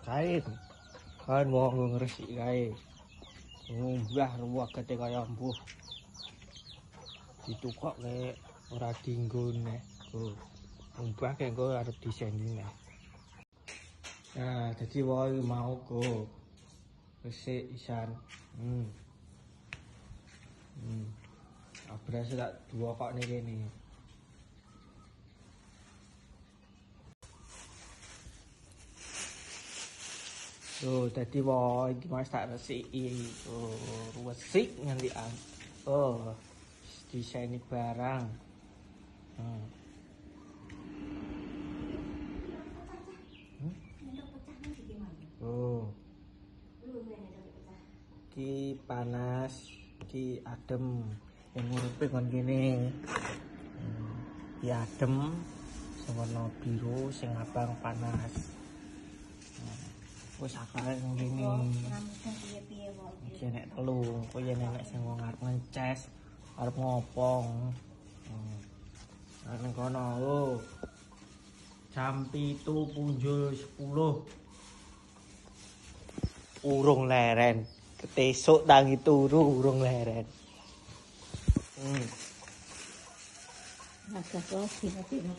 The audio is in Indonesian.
Kain. Kan mau ngresik kae. Mbah ruwak gede kaya mbuh. Ditukok nek ora dienggo neh. Mbah kek engko arep diseni neh. Nah, jadi wae mau go. Resik isan. Beras tak dua kok nih kene. Tuh, tadi wae iki Mas tak resiki. Resik nganti diseni barang. Ki panas, ki adem. Yang ngurupe kon kene. Ki adem, sing warna biru, sing abang panas. Wis akale nang kene. Iki nek telu, kowe nek sing wong arep ngeces, arep ngopong. Nang kono, jam 7 punjul 10. Urung leren. Ketesuk tangi turu urung leren. Agak kok sih leren.